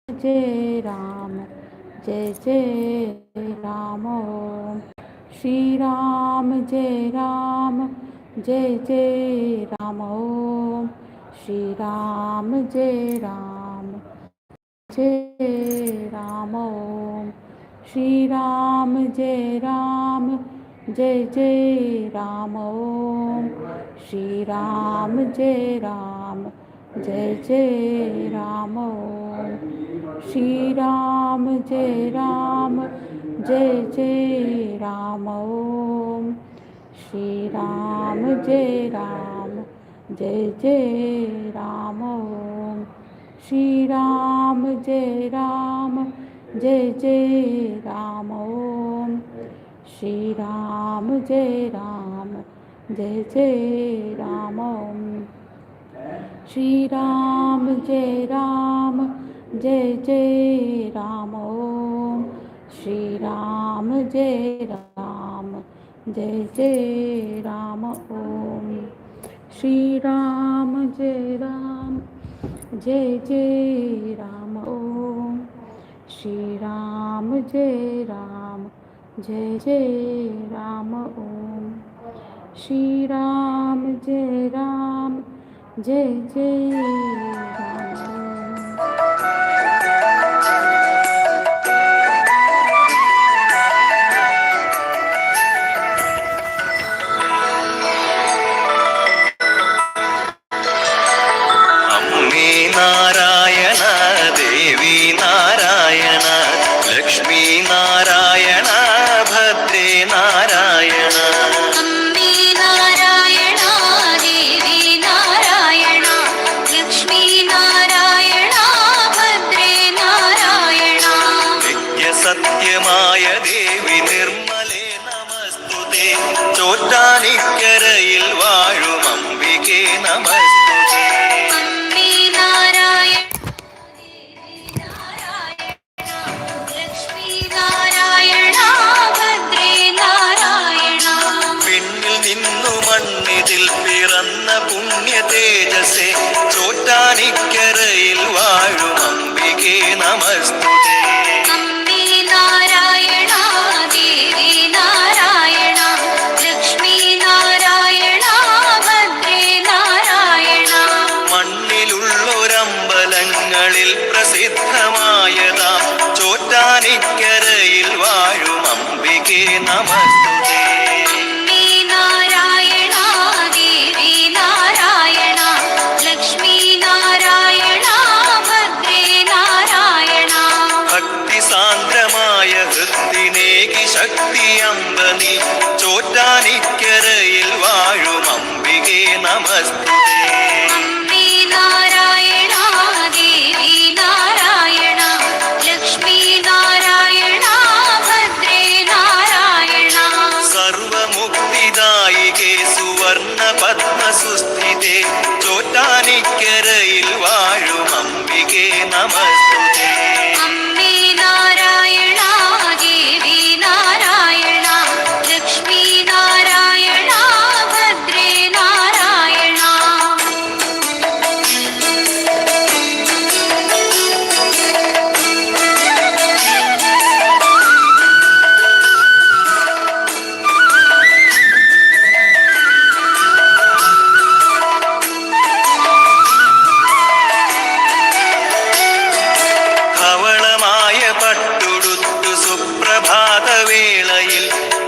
जय राम जय जय राम ओम श्री राम जय राम जय जय राम ओम श्री राम जय राम जय राम ओम श्री राम जय राम जय जय राम ओम श्री राम जय राम जय जय राम ओम श्री राम जय राम जय जय राम ओम श्री राम जय राम जय जय राम ओम श्री राम जय राम जय जय राम ओम श्री राम जय राम जय जय राम ओम श्री राम जय राम जय जय राम ओम श्री राम जय राम जय जय राम ओम श्री राम जय राम जय जय राम ओम श्री राम जय राम जय जय राम ओम श्री राम जय राम जय जय राम अम्मे नारायण देवी नारायण लक्ष्मी नारायण भद्रे नारायण अम्मे नारायण देवी नारायण लक्ष्मी नारायण भद्रे नारायण नित्यसत्यമായ ദേവി നിർമ്മലേ നമസ്തുതേ ചോറ്റാനിക്കരയിൽ വാഴും അംബികേ നമസ്തുതേ अम्मे नारायण देवी नारायण लक्ष्मी नारायण भद्रे नारायण പിന്നിൽ നിന്നു മണ്ണിതിൽ പിറന്ന പുണ്യ തേജസ്സേ ചോറ്റാനിക്കരയിൽ വാഴും അംബികേ നമസ്തുതേ अम्मे नारायण देवी नारायण लक्ष्मी नारायण भद्रे नारायण മണ്ണിലുള്ളൊരമ്പലങ്ങളിൽ പ്രസിദ്ധമായതാം ചോറ്റാനിക്കരയിൽ വാഴും അംബികേ നമസ്തുതേ अम्मे नारायण देवी नारायण लक्ष्मी नारायण भद्रे नारायण ഭക്തിസാന്ദ്രമായ ഹൃത്തിനേകി ശക്തി അമ്പനി ചോറ്റാനിക്കരയിൽ വാഴും അംബികേ നമസ്തുതേ अम्मे नारायण देवी नारायण लक्ष्मी नारायण भद्रे नारायण സർവമുക്തിദായികേ സുവർണ പത്മസുസ്ഥിതേ ചോറ്റാനിക്കരയിൽ വാഴും അംബികേ നമസ്തുതേ अम्मे नारायण देवी नारायण लक्ष्मी नारायण भद्रे नारायण ധവളമായ പട്ടുടുത്തു സുപ്രഭാതവേളയിൽ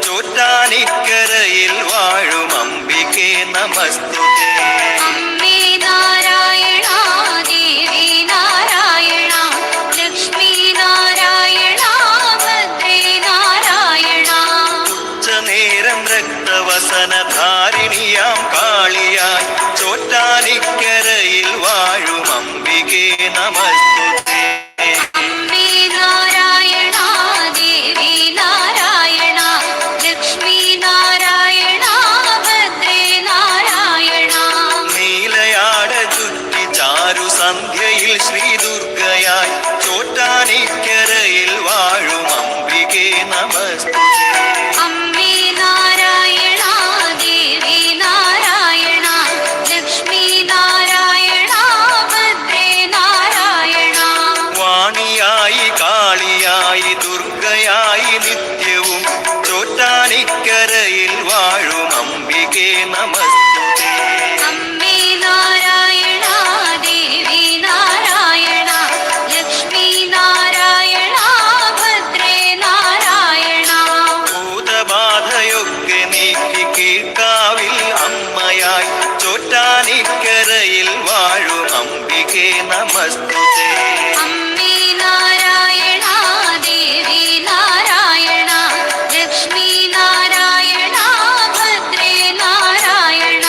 ചോറ്റാനിക്കരയിൽ വാഴും അംബികേ നമസ്തുതേ अम्मे नारायण देवी नारायण लक्ष्मी नारायण भद्रे नारायण ഉച്ചനേരം രക്തവസനധാരിണിയാം കാളിയായി ചോറ്റാനിക്കരയിൽ വാഴും അംബികേ നമസ്തുതേ अम्मे नारायण देवी नारायण लक्ष्मी नारायण भद्रे नारायण നീലയാട ചുറ്റി ചാരു സന്ധ്യയിൽ ശ്രീദുർഗയായി ചോറ്റാനിക്കരയിൽ വാഴും അംബികേ നമസ്തുതേ अम्मे नारायण देवी नारायण लक्ष्मी नारायण भद्रे नारायण വാണിയ ദേവിയായി ദുർഗയായി നിത്യവും ചോറ്റാനിക്കരയിൽ വാഴും അംബികേ നമസ്തുതേ. അമ്മേ നാരായണ ദേവി നാരായണ ലക്ഷ്മി നാരായണ ഭദ്രേ നാരായണ. ഭൂതബാധയൊക്കെ നീക്കി കീഴ്ക്കാവിൽ അമ്മയായി ചോറ്റാനിക്കരയിൽ വാഴും അംബികേ നമസ്തുതേ. അമ്മേ നാരായണ ദേവി നാരായണ ലക്ഷ്മി നാരായണ ഭദ്രേ നാരായണ.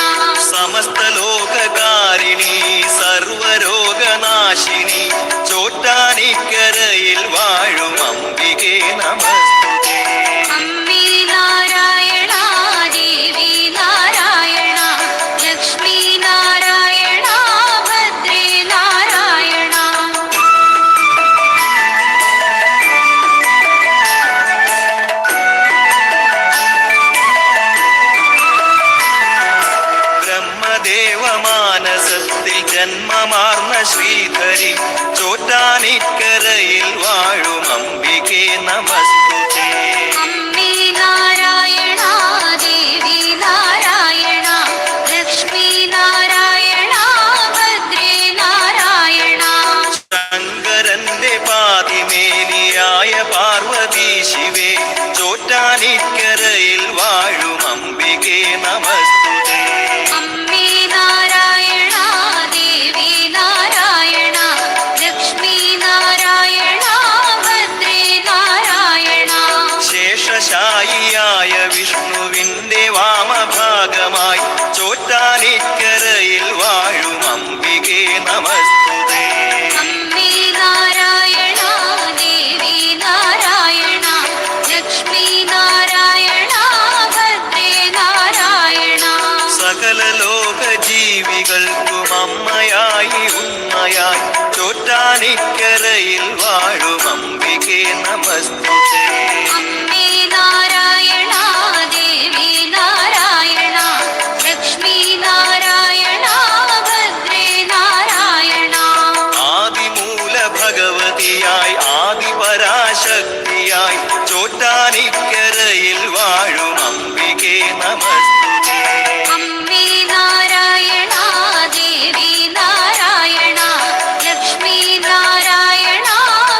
സമസ്ത ലോകകാരിണി സർവരോഗനാശിനി ചോറ്റാനിക്കരയിൽ വാഴും അംബികേ നമസ്തുതേ. അമ്മേ നാരായണ ദേവി നാരായണ ലക്ഷ്മി നാരായണ ഭദ്രേ നാരായണ. ബ്രഹ്മദേവ മാനസത്തിൽ ജന്മമാർന്ന ശ്രീധരി ചോറ്റാനിക്കരയിൽ വാഴും അംബികേ നമസ്തുതേ. അമ്മേ നാരായണ ദേവി നാരായണ ലക്ഷ്മി നാരായണ ഭദ്രേ നാരായണ. ശങ്കരന്റെ പാതിമേനിയായ പാർവതീ ശിവേ ചോറ്റാനിക്കരയിൽ വാഴും അംബികേ നമസ്തുതേ. അമ്മേ നാരായണ ദേവി നാരായണ ലക്ഷ്മി നാരായണ ഭദ്രേ നാരായണ. ശേഷശായിയായ വിഷ്ണുവിന്റെ വാമഭാഗമായി ചോറ്റാനിക്കരയിൽ വാഴും അംബികേ നമസ്തുതേ. അമ്മേ നാരായണ ദേവി നാരായണ ലക്ഷ്മി നാരായണ ഭദ്രേ നാരായണ. സകല ലോക ജീവികൾക്കും അമ്മയായി ഉമ്മയായി ചോറ്റാനിക്കരയിൽ വാഴും അംബികേ നമസ്തുതേ. അമ്മേ നാരായണ ദേവി നാരായണ ലക്ഷ്മി നാരായണ ഭദ്രേ നാരായണ. ആദിമൂല ഭഗവതിയായി ആദിപരാശക്തിയായി ചോറ്റാനിക്കരയിൽ വാഴും അംബികേ നമസ്തുതേ. അമ്മേ നാരായണ ദേവി നാരായണ ലക്ഷ്മി നാരായണ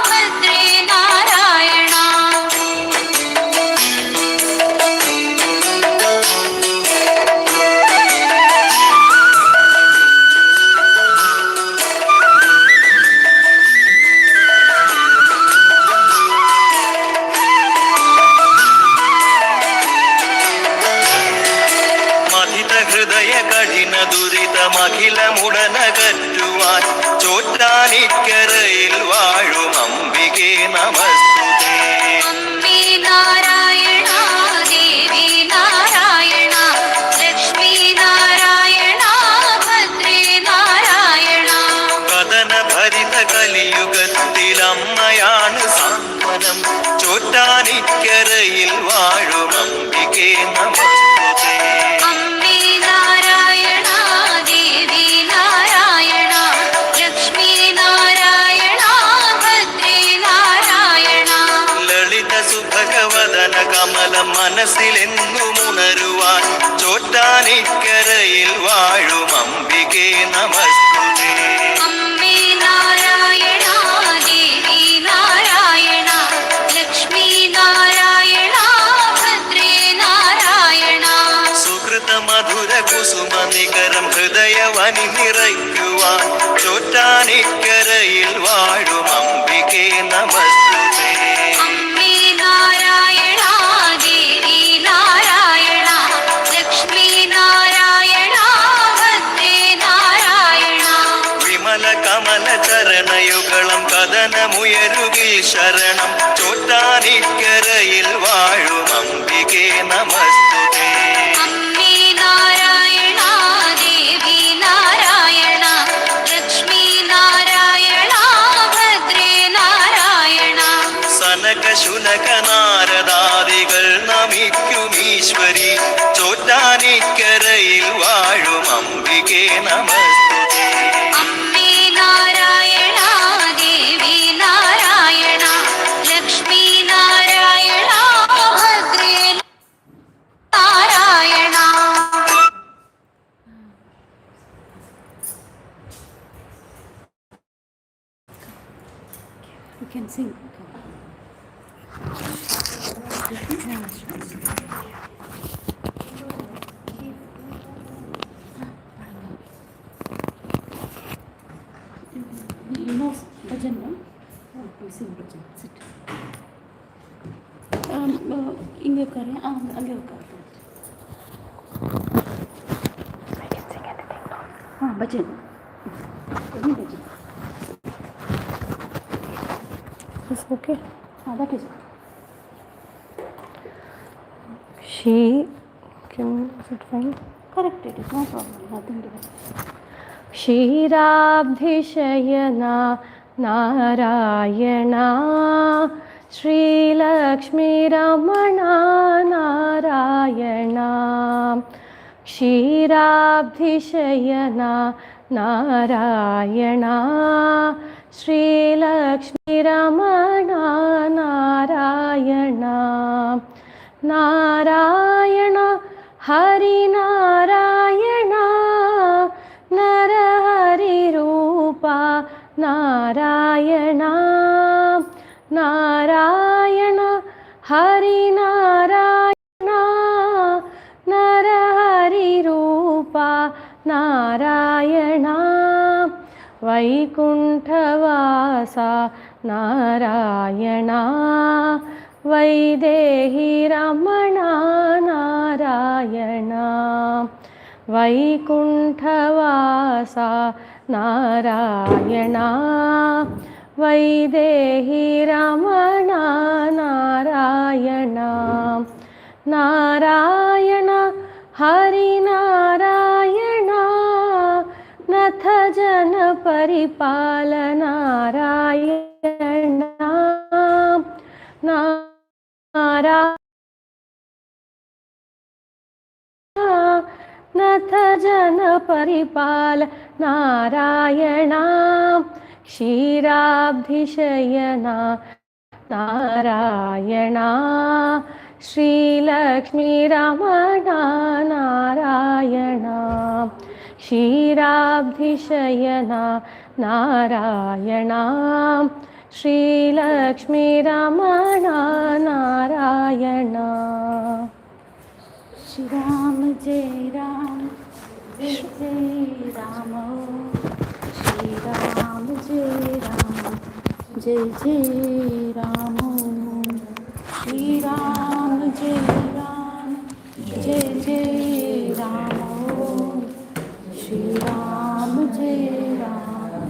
ഭദ്രേ നാരായണ. മഥിത ഹൃദയ കഠിന ദുരിതമഖിലമുടനകറ്റുവാൻ ചോറ്റാനിക്കരയിൽ വാഴും അംബികേ നമസ്തുതേ. അമ്മേ നാരായണ ദേവി നാരായണ ലക്ഷ്മി നാരായണ ഭദ്രേ നാരായണ. കഥന ഭരിത കലിയുഗത്തിൽ അമ്മയാണ് സാന്ത്വനം ചോറ്റാനിക്കരയിൽ വാഴും അംബികേ നമസ്തുതേ. അമ്മേ നാരായണ ദേവി നാരായണ ലക്ഷ്മി നാരായണ ഭദ്രേ നാരായണ. ലളിത സുഭഗവദന കമലം മനസ്സിലെന്നുമുണരുവാൻ ചോറ്റാനിക്കരയിൽ വാഴും അംബികേ നമസ്തുതേ. അമ്മേ നാരായണ ദേവി നാരായണ ലക്ഷ്മി നാരായണ ഭദ്രേ നാരായണ. സുഹൃത മധുര കുസുമ നികരം ഹൃദയവനി നിറയ്ക്കുവാൻ ചോറ്റാനിക്കരയിൽ വാഴും അംബികേ നമസ്തുതേ. അമ്മേ നാരായണ ദേവി നാരായണ ലക്ഷ്മി നാരായണ ഭദ്രേ നാരായണ. വിമല കമല ചരണയുഗളം കഥനമുയരുകിൽ ശരണം ചോറ്റാനിക്കരയിൽ വാഴും അംബികേ നമസ്തുതേ. അമ്മേ നാരായണ ദേവി നാരായണ ലക്ഷ്മി നാരായണ ഭദ്രേ നാരായണ. സനക ശുനക നാരദാദികൾ നമിക്കുമീശ്വരി ചോറ്റാനിക്കരയിൽ വാഴും അംബികേ നമസ്തുതേ. അമ്മേ നാരായണ ദേവി Narayana Lakshmi You can sing. You know bhajan, no? Oh, you sing bhajan. Sit. இங்கே உட்காரு அங்கே உட்காரு bhajan any bhajan. It's okay. That is She can, is it fine? correct. It is no problem. Nothing to worry. क्षीराब्धिशयना Narayana श्रीलक्ष्मीरमणा Narayana क्षीराब्धिशयना Narayana श्रीलक्ष्मीरमणा Narayana Narayan Harinarayan नरहरिरूपा Narayan Narayan Harinarayan नरहरिरूपा Narayan वैकुण्ठवासा Narayan Vaidehi Ramana Narayan वैकुण्ठवासा Narayan Vaidehi Ramana Narayan Narayan Harinarayan नथ जन परिपाल नारायण नथ जन परिपाल नारायण क्षीराब्धिशयना नारायण श्रीलक्ष्मीरमणा नारायण क्षीराब्धिशयना नारायण श्रीलक्ष्मीरमणा नारायण श्री राम जय राम जय जय राम श्री राम जय राम जय जय राम श्री राम जय राम जय जय राम श्री राम जय राम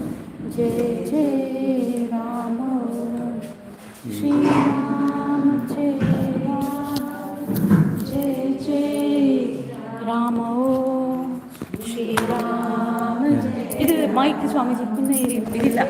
जय जय राम श्री राम जय राम जय जय राम श्रीराम ಇದು ಮೈಕ್ ಸ್ವಾಮೀಜಿ ಇನ್ನ ಇದಿಲ್ಲ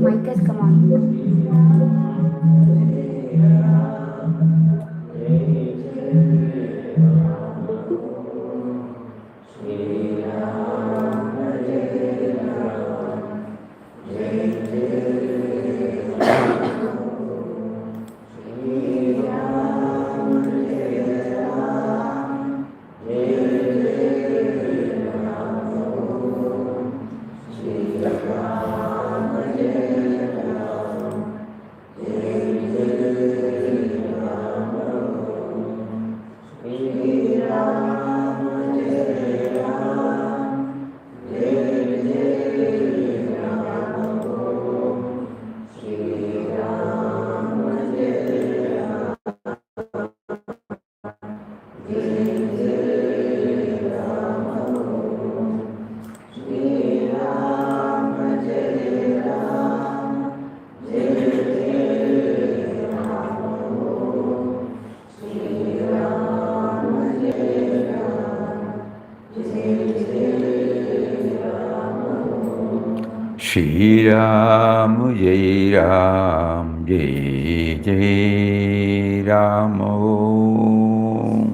Mic has come on. Shri Ram Jai Ram Jai Jai Ram Om.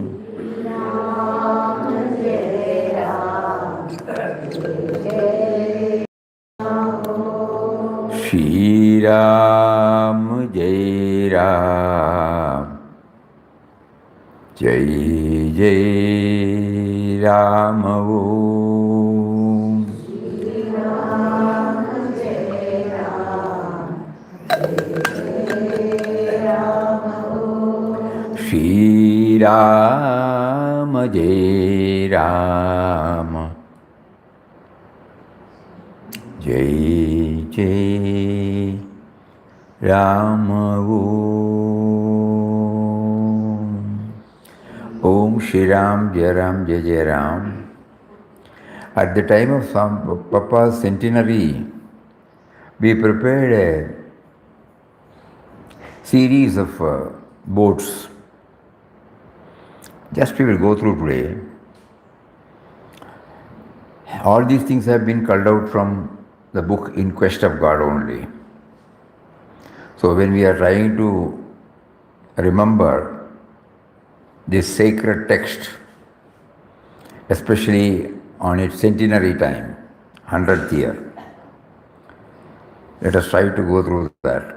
Shri Ram Jai Ram Jai Jai Ram Om. Shri Ram Jai Ram Jai Jai Ram Om Shri Ram Jai Ram Jai Jai Ram. At the time of Papa's centenary, we prepared a series of boats. Just we will go through today. All these things have been culled out from the book In Quest of God only. So when we are trying to remember this sacred text, especially on its centenary time, 100th year, let us try to go through that.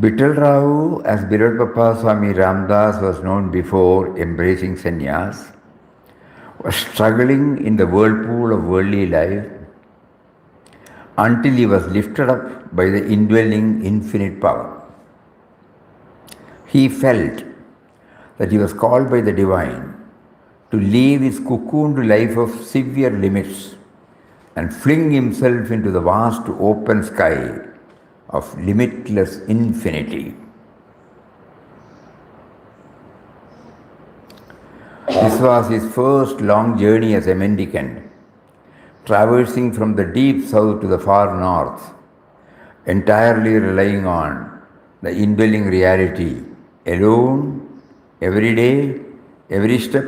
Vittal Rao, as beloved Papa Swami Ramdas was known before embracing sannyas, was struggling in the whirlpool of worldly life until he was lifted up by the indwelling infinite power. He felt that he was called by the divine to leave his cocooned life of severe limits and fling himself into the vast open sky of limitless infinity. This was his first long journey as a mendicant, traversing from the deep south to the far north, entirely relying on the indwelling reality alone, every day, every step,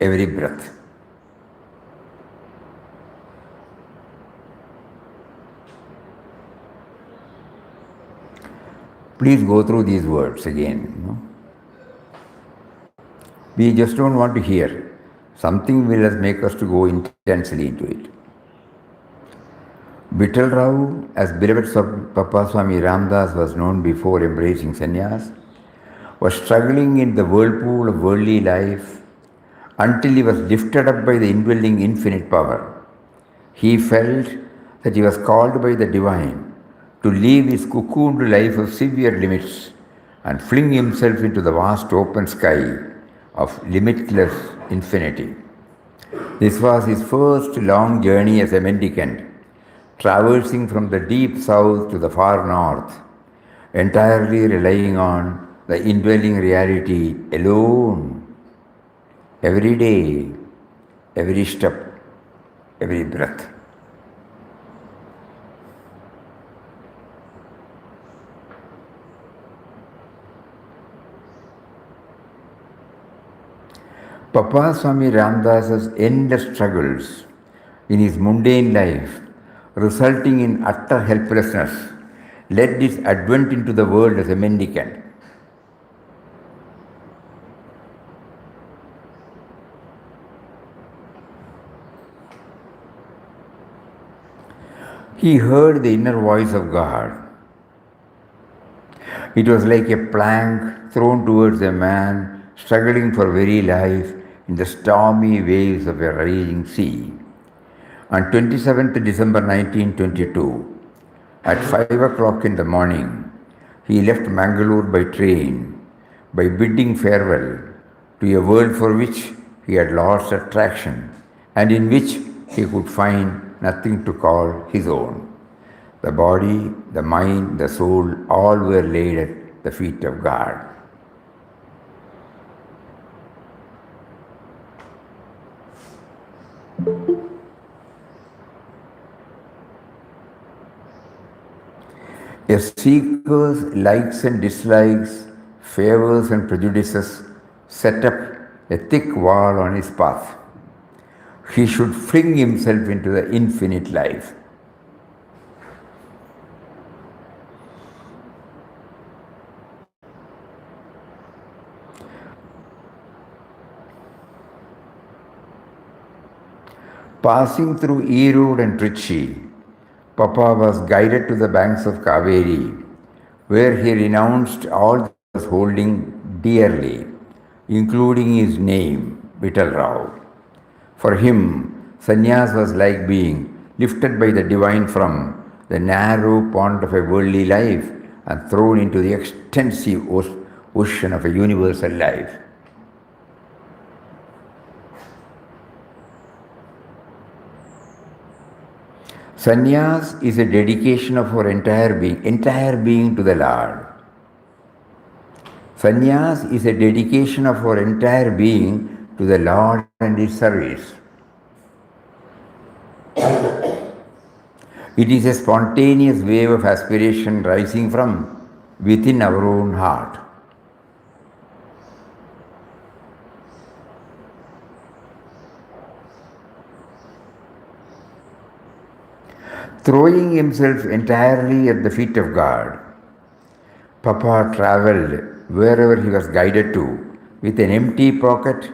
every breath. Please go through these words again. We just don't want to hear. Something will make us to go intensely into it. Vittal Rao, as beloved Papa Swami Ramdas was known before embracing sannyas, was struggling in the whirlpool of worldly life until he was lifted up by the indwelling infinite power. He felt that he was called by the divine to leave his cocooned life of severe limits and fling himself into the vast open sky of limitless infinity. This was his first long journey as a mendicant, traversing from the deep south to the far north, entirely relying on the indwelling reality alone, every day, every step, every breath. Papa Swami Ramdas's endless struggles in his mundane life resulting in utter helplessness, led his advent into the world as a mendicant. He heard the inner voice of God. It was like a plank thrown towards a man struggling for very life in the stormy waves of a raging sea. On 27th December 1922, at 5 o'clock in the morning, he left Mangalore by train, by bidding farewell to a world for which he had lost attraction and in which he could find nothing to call his own. The body, the mind, the soul, all were laid at the feet of God. A seeker's likes and dislikes, favors and prejudices set up a thick wall on his path. He should fling himself into the infinite life. Passing through Erode and Trichy, Papa was guided to the banks of Kaveri, where he renounced all that he was holding dearly, including his name, Vital Rao. For him, sannyas was like being lifted by the divine from the narrow pond of a worldly life and thrown into the extensive ocean of a universal life. Sannyas is a dedication of our entire being to the Lord. Sannyas is a dedication of our entire being to the Lord and His service. It is a spontaneous wave of aspiration rising from within our own heart. Throwing himself entirely at the feet of God, Papa travelled wherever he was guided to with an empty pocket,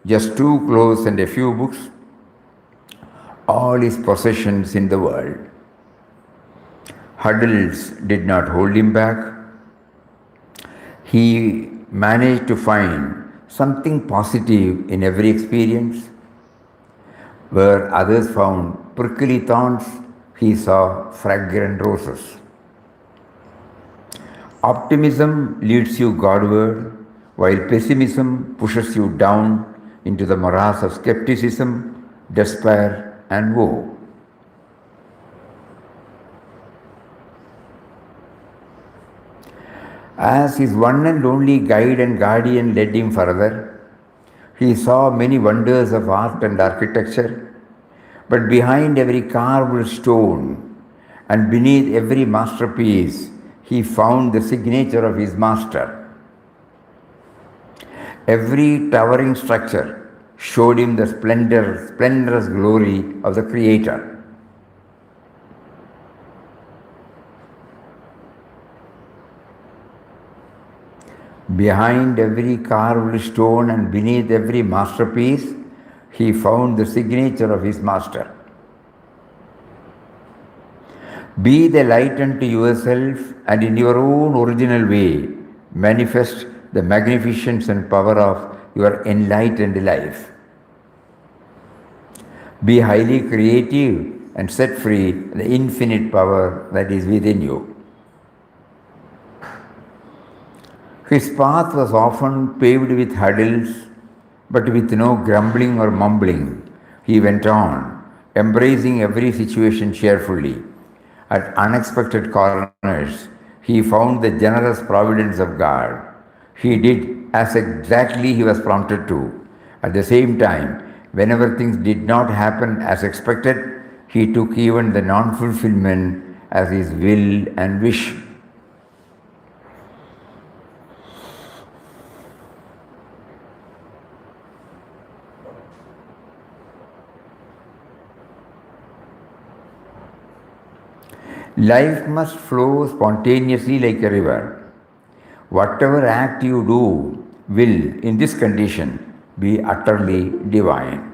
just 2 clothes and a few books, all his possessions in the world. Hurdles did not hold him back. He managed to find something positive in every experience. Where others found prickly thorns, he saw fragrant roses. Optimism leads you Godward, while pessimism pushes you down into the morass of skepticism, despair, and woe. As his one and only guide and guardian led him further, he saw many wonders of art and architecture, but behind every carved stone and beneath every masterpiece, he found the signature of his master. Every towering structure showed him the splendorous glory of the Creator. Behind every carved stone and beneath every masterpiece, he found the signature of his master. Be the light unto yourself, and in your own original way manifest the magnificence and power of your enlightened life. Be highly creative and set free the infinite power that is within you. His path was often paved with hurdles, but with no grumbling or mumbling. He went on, embracing every situation cheerfully. At unexpected corners, he found the generous providence of God. He did as exactly he was prompted to. At the same time, whenever things did not happen as expected, he took even the non-fulfillment as his will and wish. Life must flow spontaneously like a river. Whatever act you do will, in this condition, be utterly divine.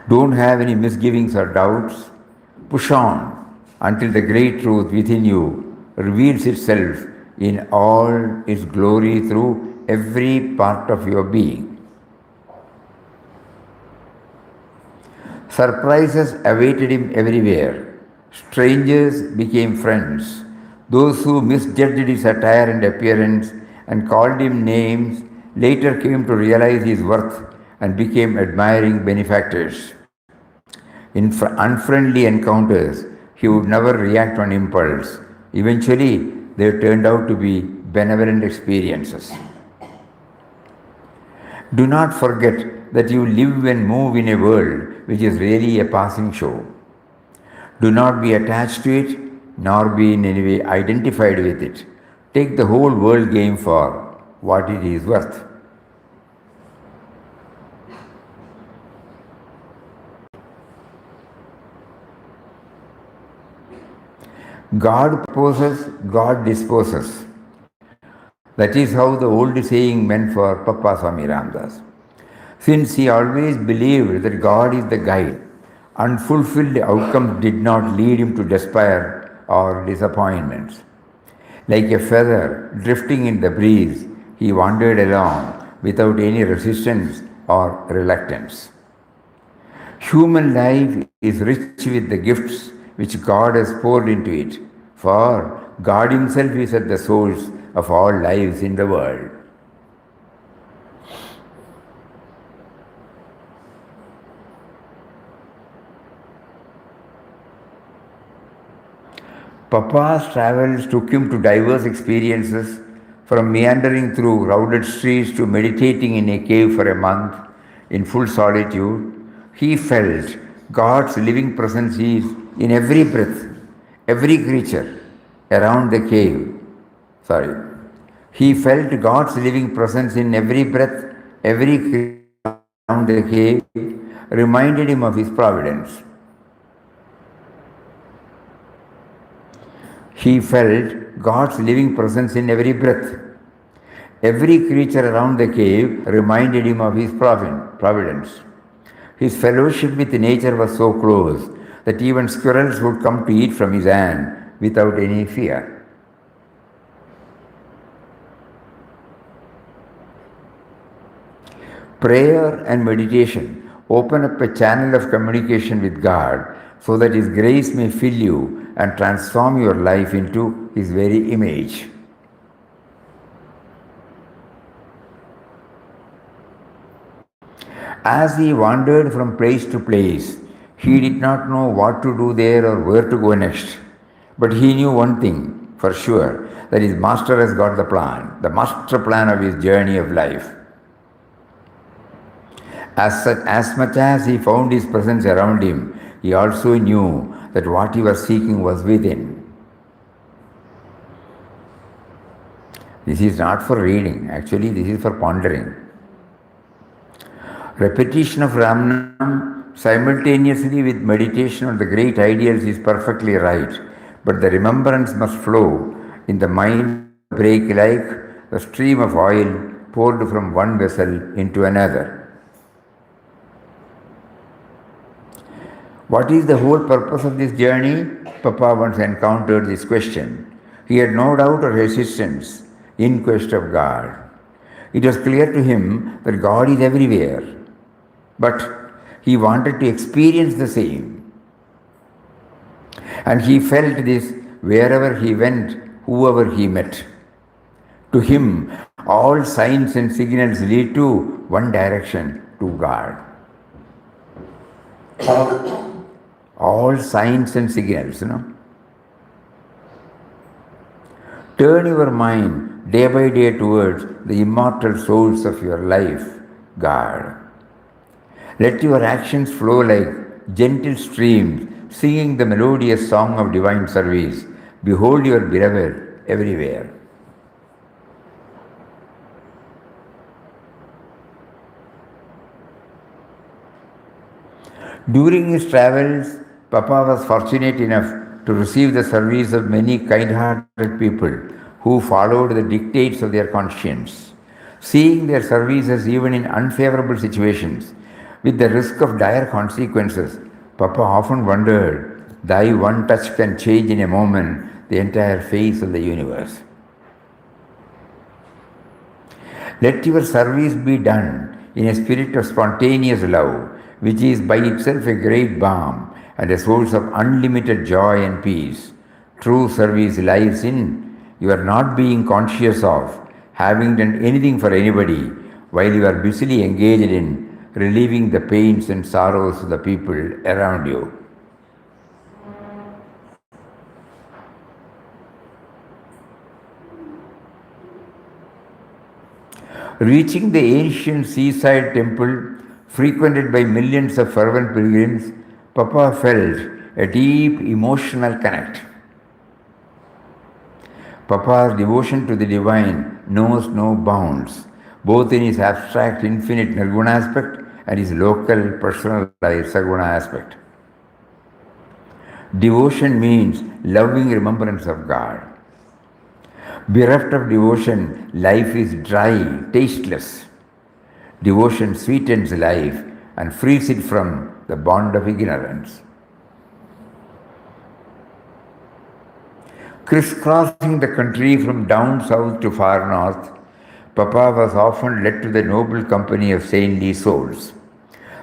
Don't have any misgivings or doubts. Push on until the great truth within you reveals itself in all its glory through every part of your being. Surprises awaited him everywhere. Strangers became friends. Those who misjudged his attire and appearance and called him names later came to realize his worth and became admiring benefactors. In unfriendly encounters, he would never react on impulse. Eventually, they turned out to be benevolent experiences. Do not forget that you live and move in a world which is really a passing show. Do not be attached to it, nor be in any way identified with it. Take the whole world game for what it is worth. God proposes, God disposes. That is how the old saying meant for Papa Swami Ramdas. Since he always believed that God is the guide, unfulfilled outcomes did not lead him to despair or disappointments. Like a feather drifting in the breeze, he wandered along without any resistance or reluctance. Human life is rich with the gifts which God has poured into it, for God Himself is at the source of all lives in the world. Papa's travels took him to diverse experiences, from meandering through crowded streets to meditating in a cave for a month in full solitude. He felt God's living presence is in every breath, every creature around the cave. He felt God's living presence in every breath, every creature around the cave, reminded him of His providence. He felt God's living presence in every breath. Every creature around the cave reminded him of His providence. His fellowship with nature was so close that even squirrels would come to eat from his hand without any fear. Prayer and meditation open up a channel of communication with God so that His grace may fill you and transform your life into His very image. As he wandered from place to place, he did not know what to do there or where to go next. But he knew one thing for sure, that his master has got the plan, the master plan of his journey of life. As much as he found his presence around him, he also knew that what he was seeking was within. This is not for reading, actually this is for pondering. Repetition of Ramnam simultaneously with meditation on the great ideals is perfectly right, but the remembrance must flow in the mind, break like the stream of oil poured from one vessel into another. What is the whole purpose of this journey? Papa once encountered this question. He had no doubt or resistance in quest of God. It was clear to him that God is everywhere, but he wanted to experience the same. And he felt this wherever he went, whoever he met. To him, all signs and signals lead to one direction, to God. All signs and signals, Turn your mind day by day towards the immortal source of your life, God. Let your actions flow like gentle streams, singing the melodious song of divine service. Behold your beloved everywhere. During his travels, Papa was fortunate enough to receive the service of many kind-hearted people who followed the dictates of their conscience. Seeing their services even in unfavorable situations, with the risk of dire consequences, Papa often wondered, thy one touch can change in a moment the entire face of the universe. Let your service be done in a spirit of spontaneous love, which is by itself a great balm and a source of unlimited joy and peace. True service lies in your not being conscious of having done anything for anybody while you are busily engaged in relieving the pains and sorrows of the people around you. Reaching the ancient seaside temple frequented by millions of fervent pilgrims, Papa felt a deep emotional connect. Papa's devotion to the divine knows no bounds, both in his abstract infinite nirguna aspect and his local personalized saguna aspect. Devotion means loving remembrance of God. Bereft of devotion, life is dry, tasteless. Devotion sweetens life and frees it from the bond of ignorance. Crisscrossing the country from down south to far north, Papa was often led to the noble company of saintly souls.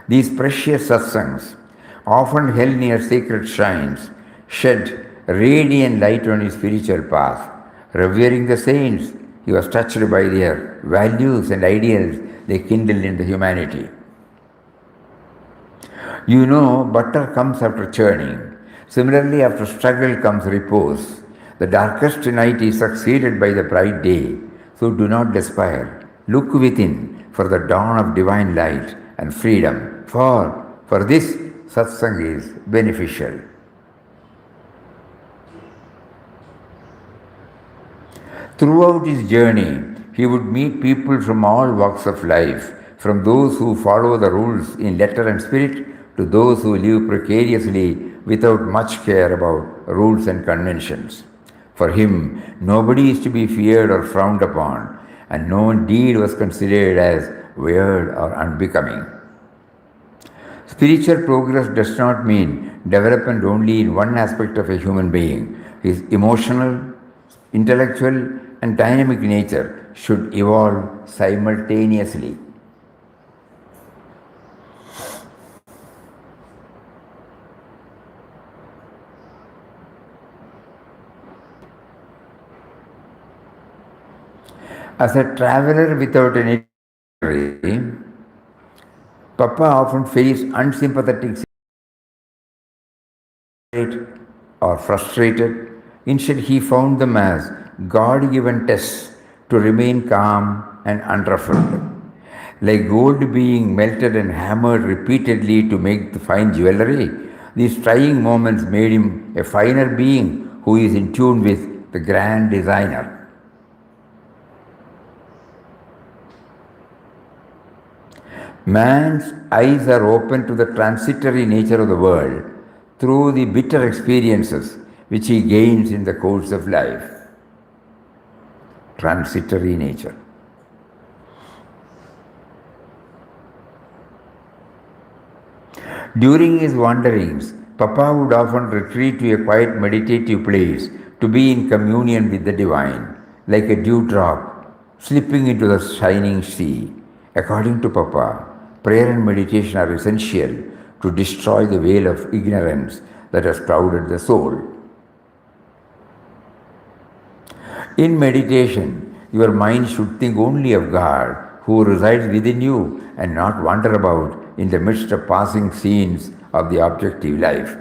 These precious satsangs, often held near sacred shrines, shed radiant light on his spiritual path. Revering the saints, he was touched by their values and ideals they kindled in the humanity. You know, butter comes after churning. Similarly, after struggle comes repose. The darkest night is succeeded by the bright day. So do not despair. Look within for the dawn of divine light and freedom. For this, satsang is beneficial. Throughout his journey, he would meet people from all walks of life, from those who follow the rules in letter and spirit to those who live precariously without much care about rules and conventions. For him, nobody is to be feared or frowned upon, and no deed was considered as weird or unbecoming. Spiritual progress does not mean development only in one aspect of a human being. His emotional, intellectual, and dynamic nature should evolve simultaneously. As a traveler without an itinerary, Papa often faced unsympathetic or frustrated. Instead, he found them as God-given tests to remain calm and unruffled. Like gold being melted and hammered repeatedly to make the fine jewelry, these trying moments made him a finer being who is in tune with the grand designer. Man's eyes are open to the transitory nature of the world through the bitter experiences which he gains in the course of life. Transitory nature. During his wanderings, Papa would often retreat to a quiet meditative place to be in communion with the divine, like a dewdrop slipping into the shining sea. According to Papa, prayer and meditation are essential to destroy the veil of ignorance that has clouded the soul. In meditation, your mind should think only of God who resides within you and not wander about in the midst of passing scenes of the objective life.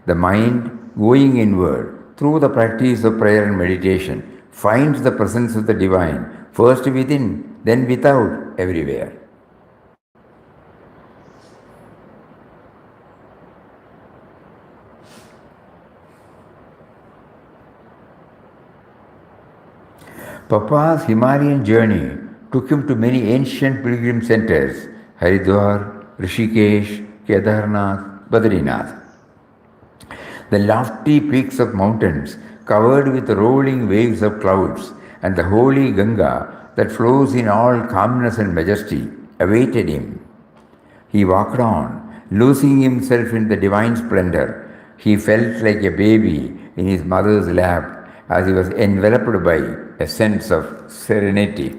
The mind, going inward through the practice of prayer and meditation, finds the presence of the divine, first within, then without, everywhere. Papa's Himalayan journey took him to many ancient pilgrim centers, Haridwar, Rishikesh, Kedarnath, Badrinath. The lofty peaks of mountains covered with rolling waves of clouds and the holy Ganga that flows in all calmness and majesty awaited him. He walked on, losing himself in the divine splendor. He felt like a baby in his mother's lap as he was enveloped by a sense of serenity.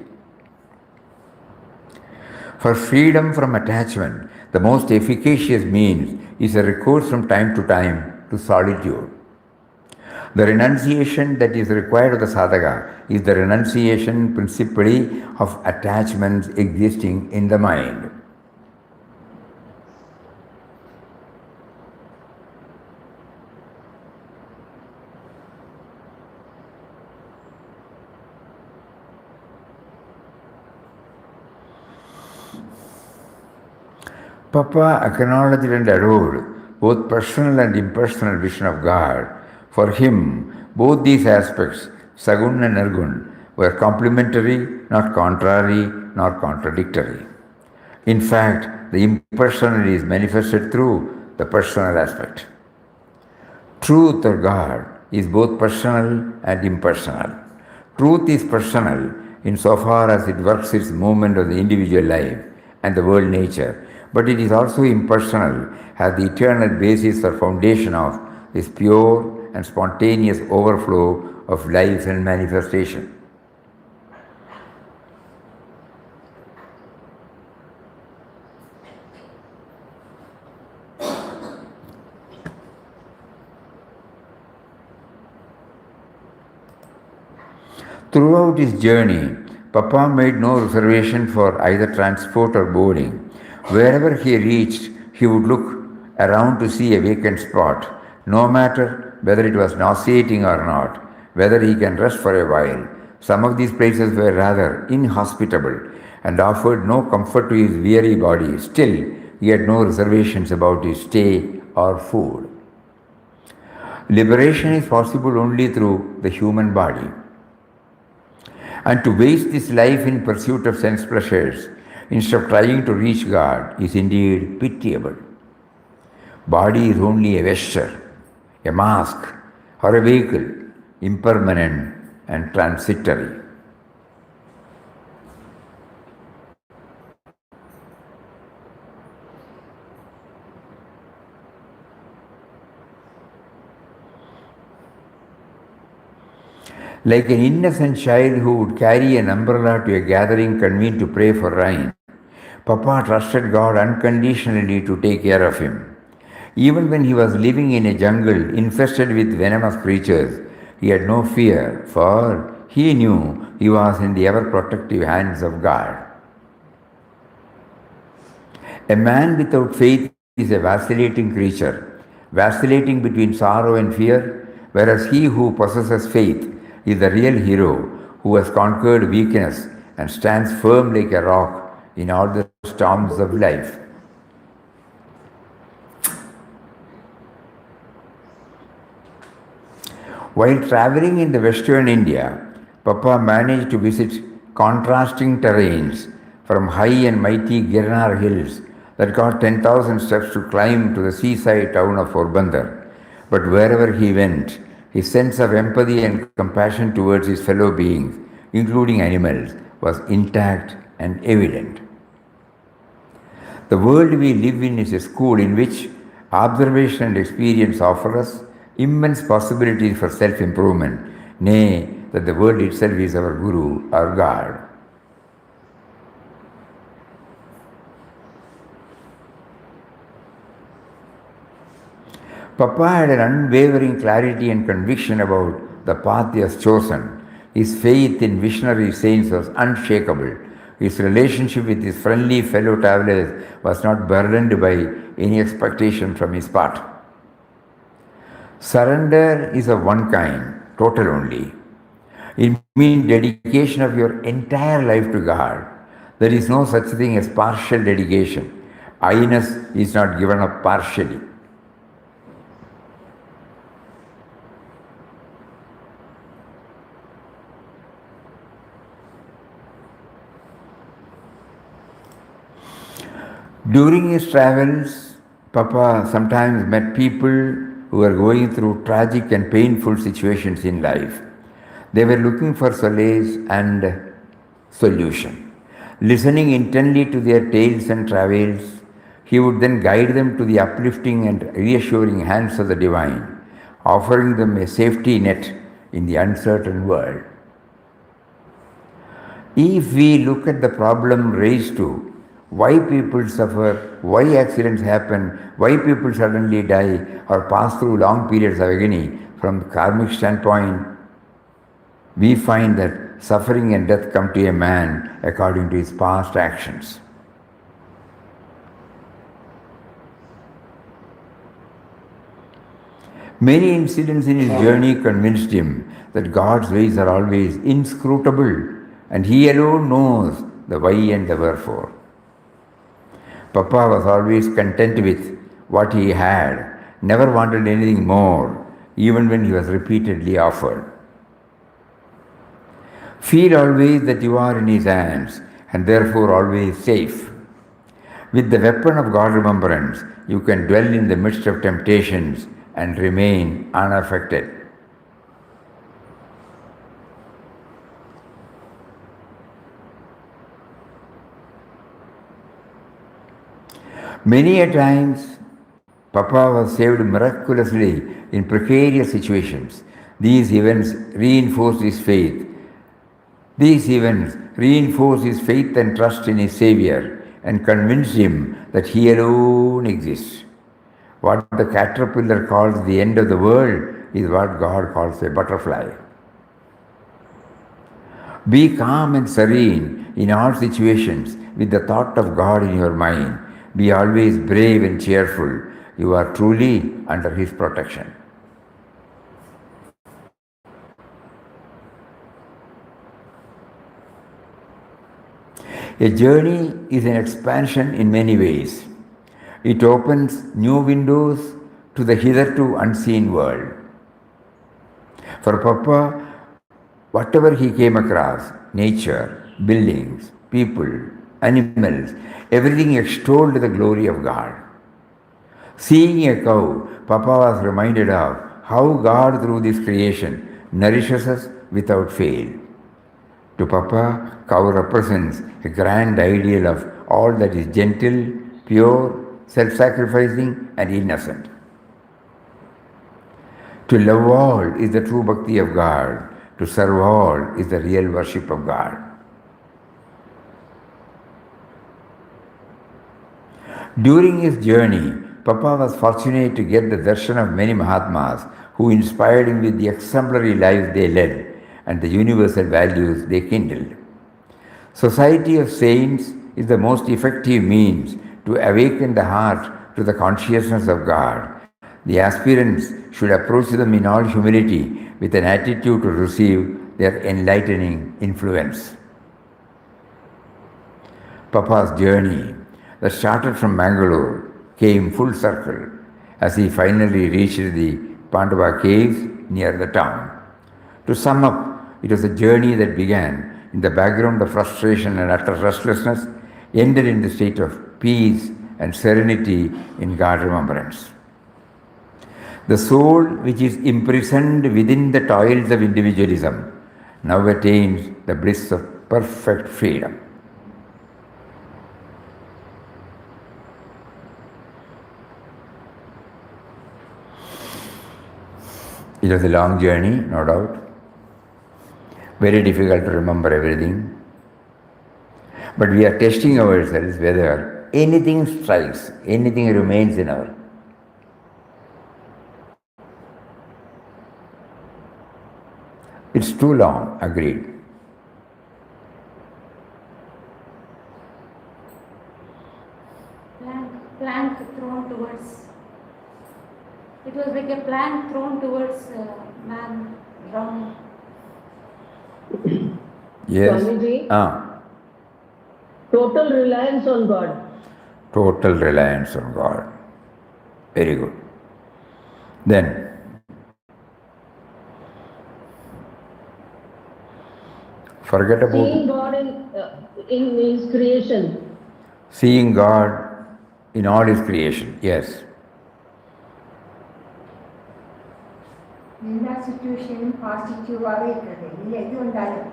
For freedom from attachment, the most efficacious means is a recourse from time to time to solitude. The renunciation that is required of the sadhaka is the renunciation principally of attachments existing in the mind. Papa acknowledged and adored both personal and impersonal vision of God. For him, both these aspects, Sagun and Nirgun, were complementary, not contrary, nor contradictory. In fact, the impersonal is manifested through the personal aspect. Truth or God is both personal and impersonal. Truth is personal insofar as it works its movement of the individual life and the world nature, but it is also impersonal as the eternal basis or foundation of this pure and spontaneous overflow of life and manifestation. Throughout his journey, Papa made no reservation for either transport or boarding. Wherever he reached, he would look around to see a vacant spot, no matter whether it was nauseating or not, whether he can rest for a while. Some of these places were rather inhospitable and offered no comfort to his weary body. Still, he had no reservations about his stay or food. Liberation is possible only through the human body. And to waste this life in pursuit of sense pleasures instead of trying to reach God is indeed pitiable. Body is only a vesture, a mask, or a vehicle, impermanent and transitory. Like an innocent child who would carry an umbrella to a gathering convened to pray for rain, Papa trusted God unconditionally to take care of him. Even when he was living in a jungle infested with venomous creatures, he had no fear, for he knew he was in the ever-protective hands of God. A man without faith is a vacillating creature, vacillating between sorrow and fear, whereas he who possesses faith is the real hero who has conquered weakness and stands firm like a rock in all the storms of life. While traveling in the western India, Papa managed to visit contrasting terrains from high and mighty Girnar hills that got 10,000 steps to climb to the seaside town of Porbandar. But wherever he went, his sense of empathy and compassion towards his fellow beings, including animals, was intact and evident. The world we live in is a school in which observation and experience offer us immense possibilities for self-improvement, nay, that the world itself is our Guru, our God. Papa had an unwavering clarity and conviction about the path he has chosen. His faith in visionary saints was unshakable. His relationship with his friendly fellow travelers was not burdened by any expectation from his part. Surrender is of one kind, total only. It means dedication of your entire life to God. There is no such thing as partial dedication. I-ness is not given up partially. During his travels, Papa sometimes met people who were going through tragic and painful situations in life. They were looking for solace and solution. Listening intently to their tales and travails, he would then guide them to the uplifting and reassuring hands of the divine, offering them a safety net in the uncertain world. If we look at the problem raised to why people suffer, why accidents happen, why people suddenly die or pass through long periods of agony from the karmic standpoint, we find that suffering and death come to a man according to his past actions. Many incidents in his journey convinced him that God's ways are always inscrutable and he alone knows the why and the wherefore. Papa was always content with what he had, never wanted anything more, even when he was repeatedly offered. Feel always that you are in his hands and therefore always safe. With the weapon of God remembrance, you can dwell in the midst of temptations and remain unaffected. Many a times, Papa was saved miraculously in precarious situations. These events reinforced his faith. These events reinforced his faith and trust in his Savior and convinced him that he alone exists. What the caterpillar calls the end of the world is what God calls a butterfly. Be calm and serene in all situations with the thought of God in your mind. Be always brave and cheerful. You are truly under His protection. A journey is an expansion in many ways. It opens new windows to the hitherto unseen world. For Papa, whatever he came across, nature, buildings, people, animals, everything extolled the glory of God. Seeing a cow, Papa was reminded of how God through this creation nourishes us without fail. To Papa, cow represents a grand ideal of all that is gentle, pure, self-sacrificing and innocent. To love all is the true bhakti of God. To serve all is the real worship of God. During his journey, Papa was fortunate to get the darshan of many Mahatmas who inspired him with the exemplary lives they led and the universal values they kindled. Society of saints is the most effective means to awaken the heart to the consciousness of God. The aspirants should approach them in all humility with an attitude to receive their enlightening influence. Papa's journey that started from Bangalore came full circle as he finally reached the Pandava caves near the town. To sum up, it was a journey that began in the background of frustration and utter restlessness, ended in the state of peace and serenity in God remembrance. The soul which is imprisoned within the toils of individualism now attains the bliss of perfect freedom. It was a long journey, no doubt. Very difficult to remember everything. But we are testing ourselves whether anything strikes, anything remains in our. It's too long, agreed. Plank thrown towards. It was like a plank thrown towards man drowning. Yes. Swamiji, Ah, total reliance on God. total reliance on God. Very good. Then, forget about Seeing God in His creation. seeing God in all His creation. Yes. എല്ലാ സിറ്റുവേഷനും പോസിറ്റീവാகவே இருக்கிறது இல்லை எது வந்தாலும்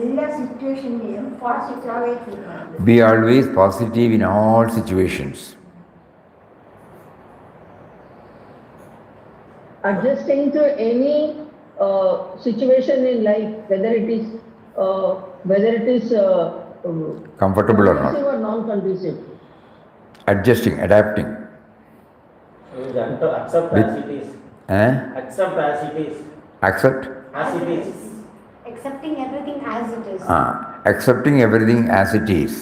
எல்லா சிச்சுவேஷன்லையும் பாசிட்டிவாகவே இருக்கிறது. Be always positive in all situations. Adjusting to any situation in life, whether it is Comfortable or not. conducive or non-conducive. Adjusting, adapting. Accept as it is. Accept as it is. Accept? As it is. Accepting everything as it is. Accepting everything as it is.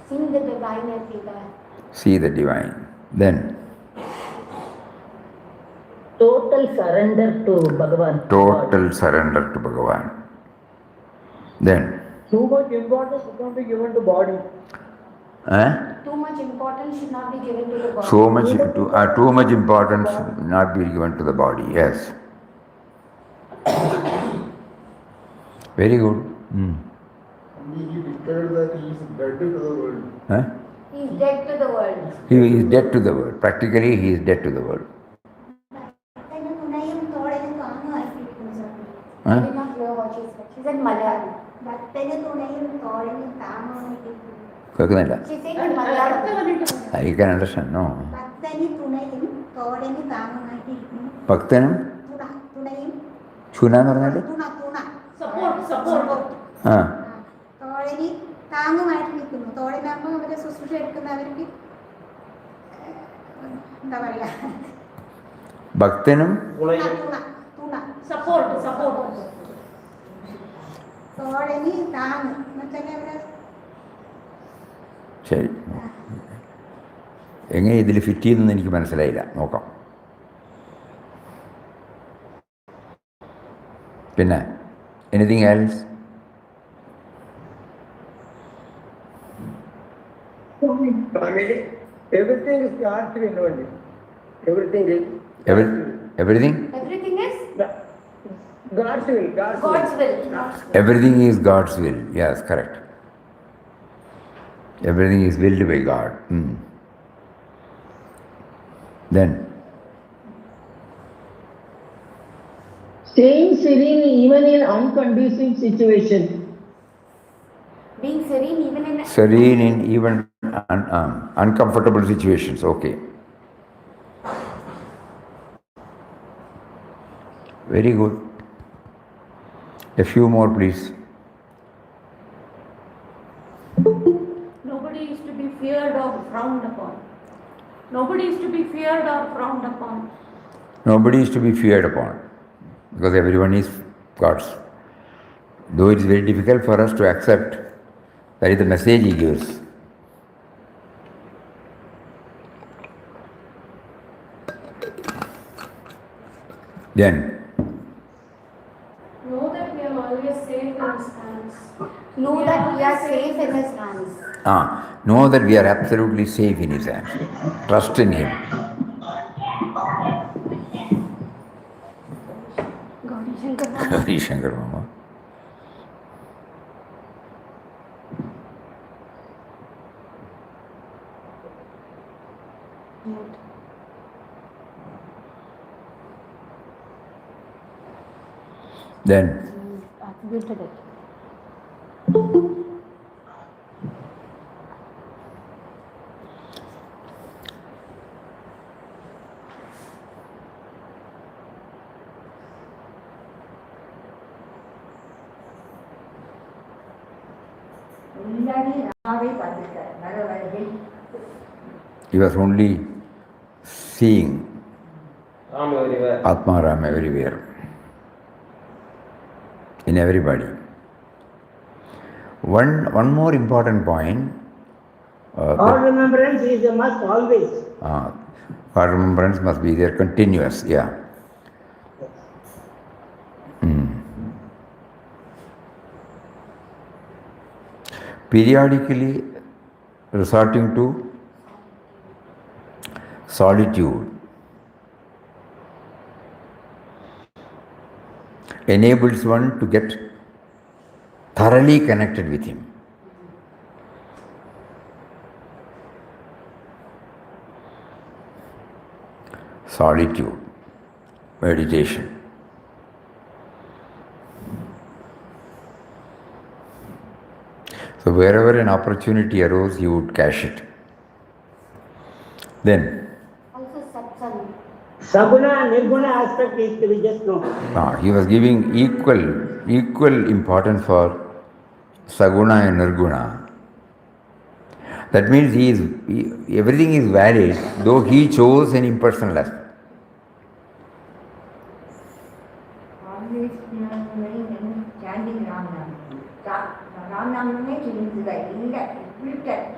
Seeing the divine everywhere. See the divine. Then, Total surrender to Bhagavan. total surrender to Bhagavan. Then, Too much importance should not be given to body. Too much importance should not be given to the body. too much importance should not be given to the body. Yes. Very good. He declared that he is dead to the world. He is dead to the world. He is dead to the world. Practically, he is dead to the world. I did not hear what she said. She said Malayalam. കേൾക്കുന്നില്ല? She said in Malayalam. I can understand. No. ഭക്തനും ചുന എന്ന് പറഞ്ഞാൽ ആ തോഴനി താങ്ങുമായിട്ട് നിൽക്കുന്നു. തോഴനാകുമ്പോൾ അവരെ ശുശ്രൂഷ എടുക്കുന്നവർക്ക് എന്താ പറയാ, ഭക്തനും തോഴനി താങ്ങ് എന്നുവെച്ചാൽ അവരെ ശരി. എങ്ങനെ ഇതിൽ ഫിറ്റ് ചെയ്യുന്നെന്ന് എനിക്ക് മനസ്സിലായില്ല. നോക്കാം. പിന്നെ anything else? Everything is God's will only. Everything is Everything? everything is God's will. God's will. Everything is God's will. Yes, correct. Everything is willed by God. Then, Staying serene even in unconducive situation. Being serene even in serene in even uncomfortable situations. Okay. Very good. A few more, please. Nobody is to be feared or frowned upon. Nobody is to be feared or frowned upon. Nobody is to be feared upon because everyone is God's. Though it is very difficult for us to accept, that is the message he gives. Then, Know that we are always safe in His hands. know that we are safe in His hands. know that we are absolutely safe in his hands. Trust in him. Gauri Shankar Mama. Then, Attributed it. he was only seeing Ram everywhere. Atma Ram everywhere, in everybody. One more important point. All remembrance is a must always. Our remembrance must be there continuous. Yeah. Periodically resorting to solitude enables one to get thoroughly connected with him. Solitude. meditation. So wherever an opportunity arose, he would cash it. Then, Also satsang. Saguna and Nirguna aspect is to be just known. he was giving equal importance for Saguna and Nirguna. That means everything is valid, though he chose an impersonal aspect. Always chanting Ram Nam. Ram Namமே சொல்லிட்டு இல்லை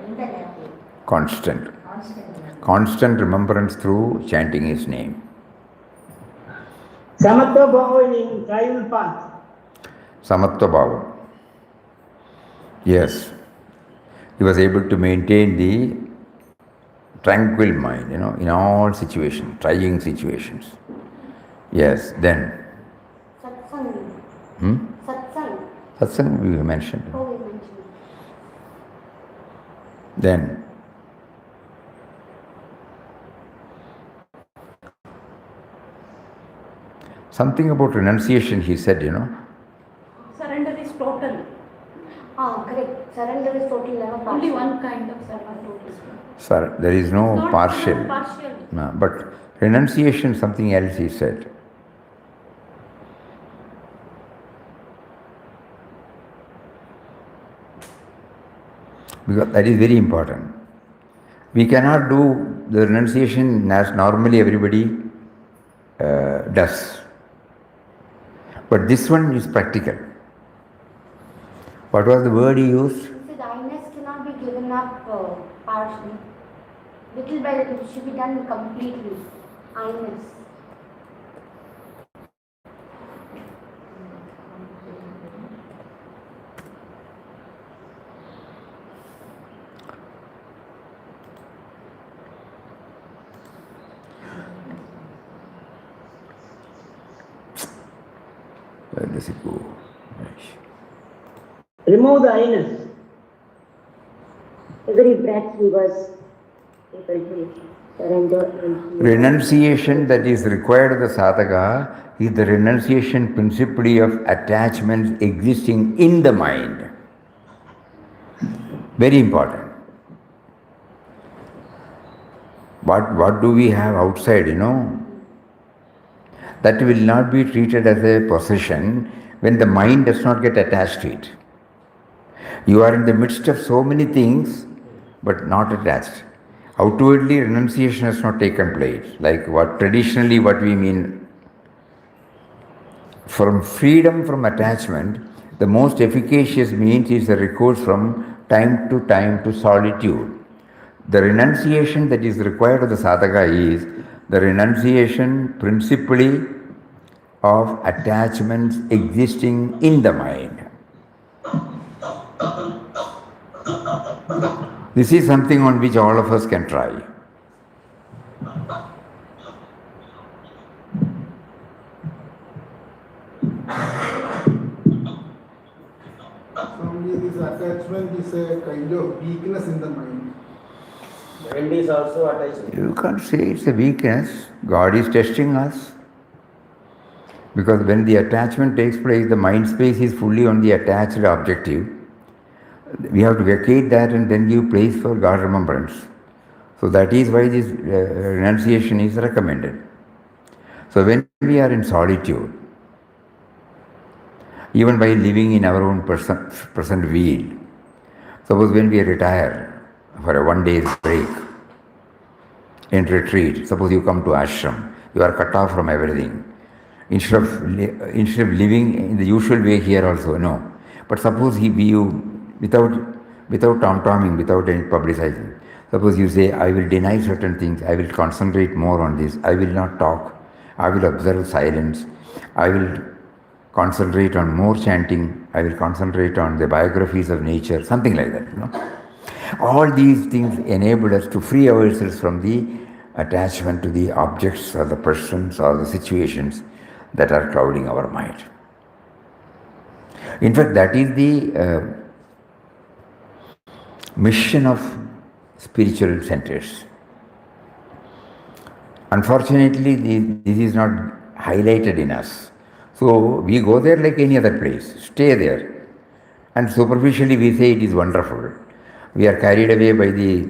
இந்த நேரத்தில் Constant. Constant Constant remembrance through chanting his name. Samatva Bhava in trial path. Samatva Bhava. Yes. He was able to maintain the tranquil mind, in all situations, trying situations. Yes, then. Satsang. Satsang. Satsang we mentioned. Oh, we mentioned. Then. Something about renunciation he said, Surrender is total. Correct. Surrender is total, never partial. Only one kind of surrender is total. Sir, there is no Not partial. partial. No, but renunciation, something else he said. Because that is very important. We cannot do the renunciation as normally everybody does. But this one is practical. What was the word he used? He said, I-ness cannot be given up partially. Little by little, it should be done completely. I-ness. Where does it go? Remove the I-ness. Every breath he was able to surrender and Renunciation that is required of the sadhaka is the renunciation principally of attachments existing in the mind. Very important. What do we have outside, That will not be treated as a possession when the mind does not get attached to it. You are in the midst of so many things, but not attached. Outwardly, renunciation has not taken place. Like what we mean. From freedom from attachment, the most efficacious means is the recourse from time to solitude. The renunciation that is required of the sadhaka is the renunciation principally of attachments existing in the mind. This is something on which all of us can try. This attachment is a kind of weakness in the mind. Mind is also attached. You can't say it's a weakness. God is testing us. Because when the attachment takes place, the mind space is fully on the attached objective. We have to vacate that and then give place for God remembrance. So that is why this renunciation is recommended. So when we are in solitude, even by living in our own present wheel, suppose when we retire for a 1 day break in retreat, suppose you come to ashram, you are cut off from everything. Instead of living in the usual way here also, no. But suppose without tom-tomming, without any publicizing, suppose you say, I will deny certain things, I will concentrate more on this, I will not talk, I will observe silence, I will concentrate on more chanting, I will concentrate on the biographies of nature, something like that, All these things enable us to free ourselves from the attachment to the objects or the persons or the situations that are clouding our mind. In fact, that is the mission of spiritual centers. Unfortunately, this is not highlighted in us. So we go there like any other place, stay there. And superficially we say it is wonderful. We are carried away by the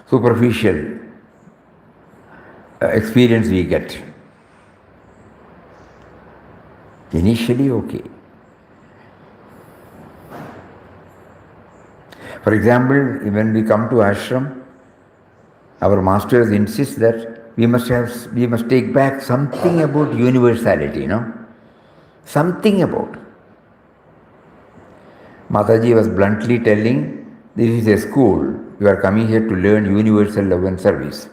superficial experience we get. Initially, okay. For example, when we come to ashram, our masters insist that we must take back something about universality, something about. Mataji was bluntly telling, this is a school, you are coming here to learn universal love and service.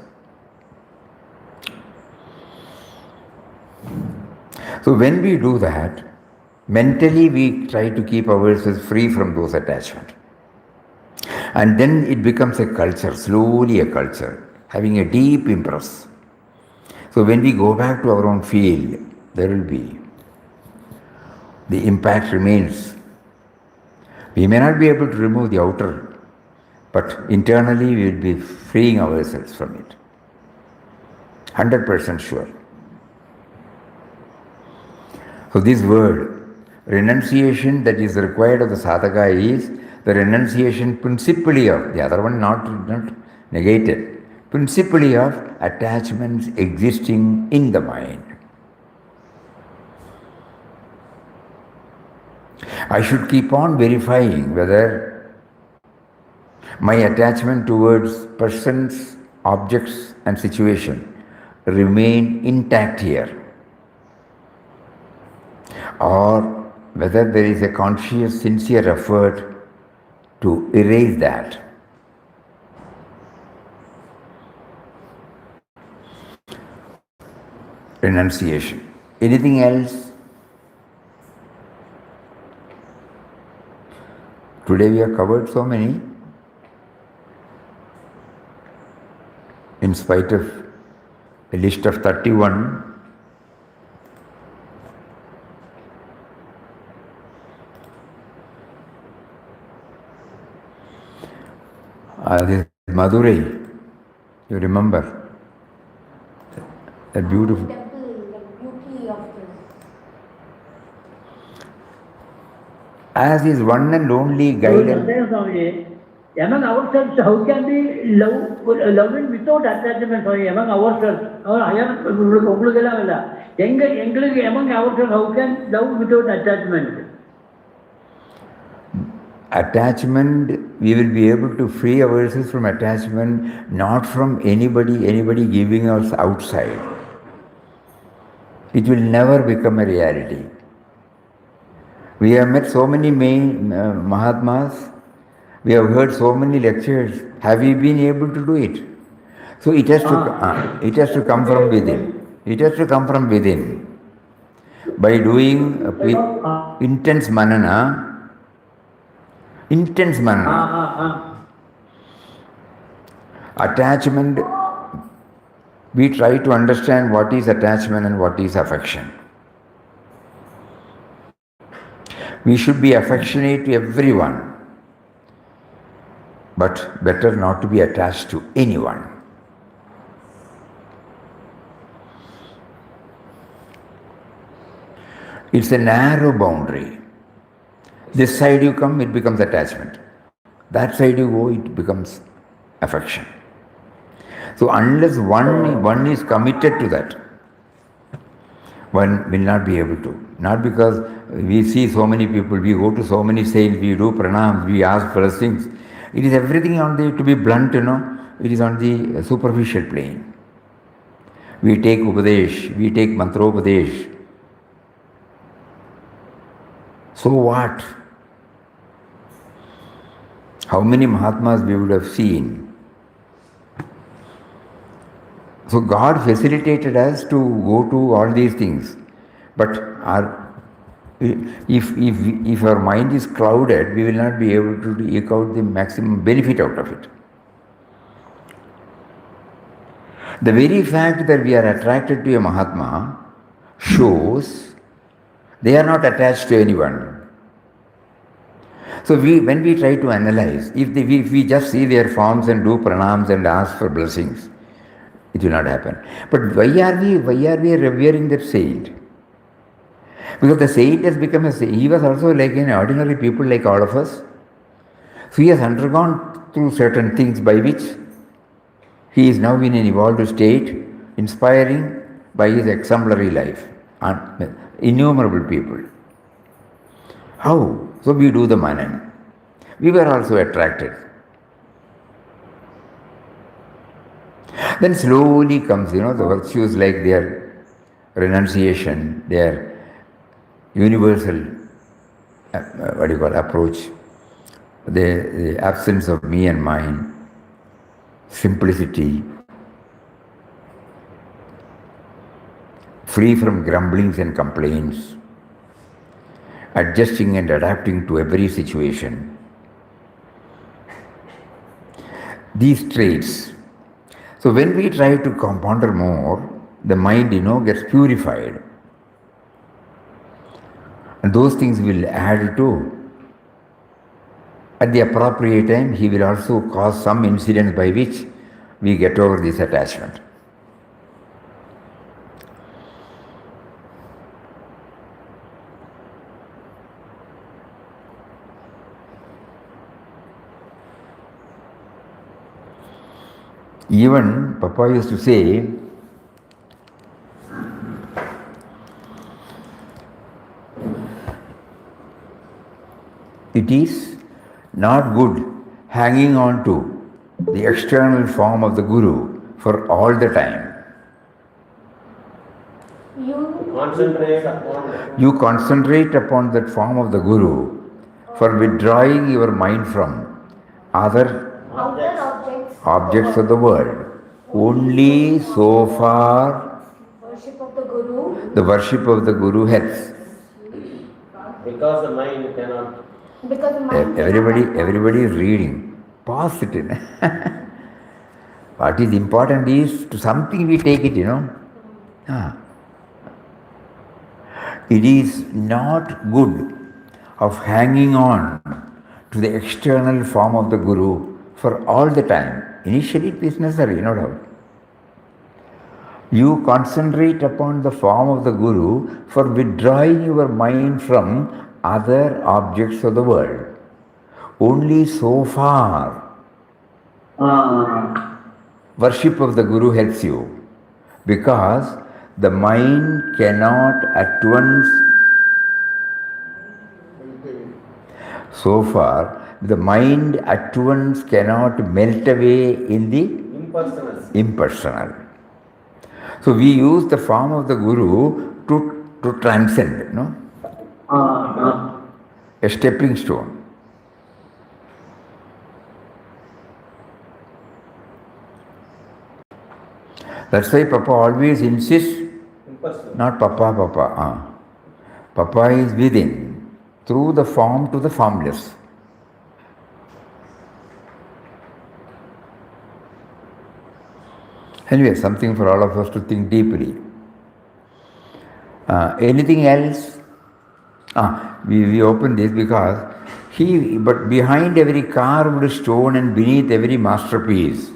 So when we do that, mentally we try to keep ourselves free from those attachments. And then it becomes a culture, slowly a culture, having a deep impress. So when we go back to our own field, there will be, the impact remains. We may not be able to remove the outer, but internally we will be freeing ourselves from it. 100% sure. So this word, renunciation that is required of the sadhaka is the renunciation principally of, the other one not negated, principally of attachments existing in the mind. I should keep on verifying whether my attachment towards persons, objects and situation remain intact here, or whether there is a conscious, sincere effort to erase that. Renunciation. Anything else? Today we have covered so many, in spite of a list of 31. This Madurai, you remember? That beautiful. Temple, like beauty of the. As is one and only guidance. Among ourselves, how can we loving without attachment? Among ourselves, among ourselves, how can love without attachment? Attachment, we will be able to free ourselves from attachment, not from anybody giving us outside. It will never become a reality. We have met so many Mahatmas, we have heard so many lectures. Have we been able to do it? So it has to come from within. It has to come from within. By doing intense manana, attachment, we try to understand what is attachment and what is affection. We should be affectionate to everyone, but better not to be attached to anyone. It's a narrow boundary. This side you come, it becomes attachment. That side you go, it becomes affection. So unless one is committed to that, one will not be able to. Not because we see so many people, we go to so many saints, we do pranams, we ask blessings. It is everything on the, to be blunt, it is on the superficial plane. We take upadesh, we take mantropadesh. So what? How many Mahatmas we would have seen? So God facilitated us to go to all these things. But if our mind is clouded, we will not be able to eke out the maximum benefit out of it. The very fact that we are attracted to a Mahatma shows they are not attached to anyone. So when we try to analyze, if we just see their forms and do pranams and ask for blessings, It will not happen. But why are we revering that saint? Because the saint has become a saint. He was also like an ordinary people like all of us. So he has undergone through certain things by which he is now in an evolved state, inspiring by his exemplary life. Innumerable people. How? So we do the manan. We were also attracted. Then slowly comes, the virtues like their renunciation, their universal, approach, the absence of me and mine, simplicity, free from grumblings and complaints, adjusting and adapting to every situation. These traits. So when we try to ponder more, the mind, gets purified. And those things will add to. At the appropriate time, he will also cause some incidents by which we get over this attachment. Even Papa used to say, it is not good hanging on to the external form of the Guru for all the time. You concentrate upon that form of the Guru for withdrawing your mind from other objects of the world. Only so far the worship of the Guru helps. Because the mind cannot. Everybody is reading. Pause it. What is important is to something we take it, It is not good of hanging on to the external form of the Guru for all the time. Initially it is necessary, no doubt. You concentrate upon the form of the Guru for withdrawing your mind from other objects of the world. Only so far worship of the Guru helps you, because the mind cannot at once, so far the mind at once cannot melt away in the impersonal. So we use the form of the Guru to transcend, a stepping stone. That's why Papa always insists, not Papa. Papa is within, through the form to the formless. Anyway, something for all of us to think deeply. Anything else? We open this because but behind every carved stone and beneath every masterpiece,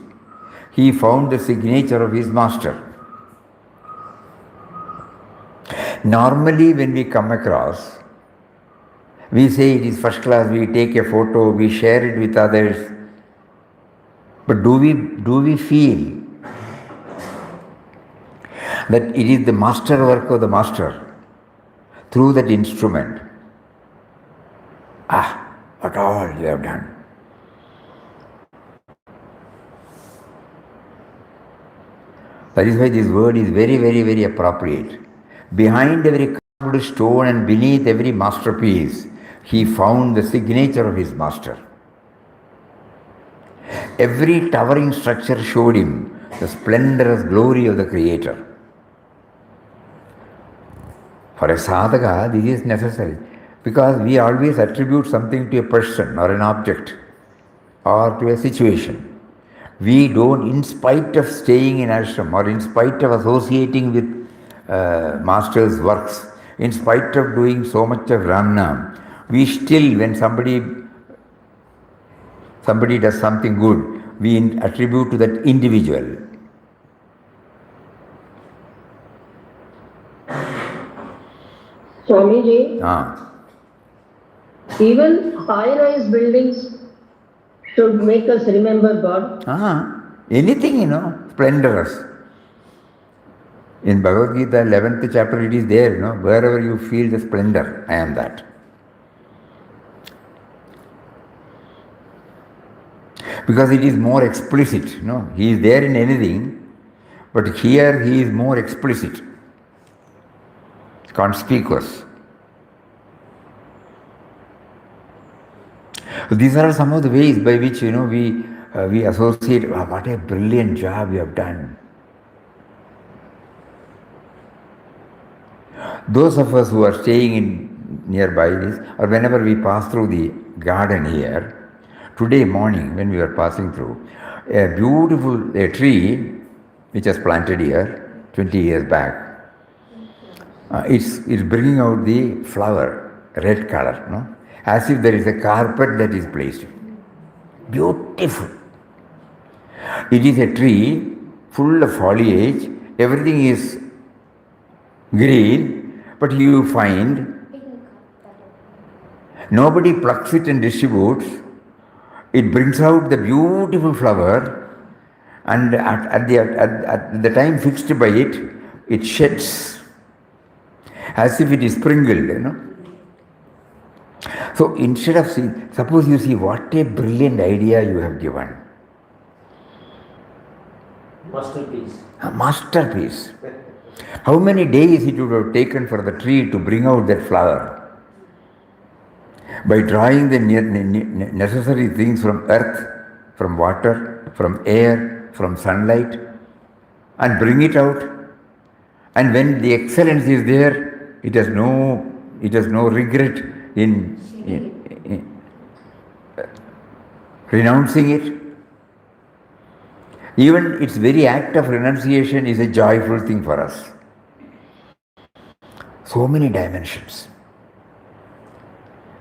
he found the signature of his master. Normally, when we come across, we say it is first class, we take a photo, we share it with others. But do we feel that it is the masterwork of the master through that instrument? What all you have done. That is why this word is very, very, very appropriate. Behind every carved stone and beneath every masterpiece, he found the signature of his master. Every towering structure showed him the splendorous glory of the Creator. For a sadhaka, this is necessary, because we always attribute something to a person or an object or to a situation. We don't, in spite of staying in ashram or in spite of associating with master's works, in spite of doing so much of Ramnam, we still, when somebody does something good, we attribute to that individual. Swamiji, Ah. even high-rise buildings should make us remember God. Anything, splendorous. In Bhagavad Gita, 11th chapter, it is there, wherever you feel the splendor, I am that. Because it is more explicit, he is there in anything, but here he is more explicit, conspicuous. These are some of the ways by which, we associate, what a brilliant job you have done. Those of us who are staying in nearby this, or whenever we pass through the garden here, today morning when we were passing through, a beautiful tree which was planted here 20 years back, it's bringing out the flower, red color, as if there is a carpet that is placed. Beautiful. It is a tree full of foliage, everything is green, but you find nobody plucks it and distributes. It brings out the beautiful flower, and at the time fixed by it, it sheds as if it is sprinkled, So instead of seeing, suppose you see what a brilliant idea you have given. Masterpiece. A masterpiece. How many days it would have taken for the tree to bring out that flower? By drawing the necessary things from earth, from water, from air, from sunlight, and bring it out. And when the excellence is there, it has no regret in renouncing it. Even its very act of renunciation is a joyful thing for us. So many dimensions.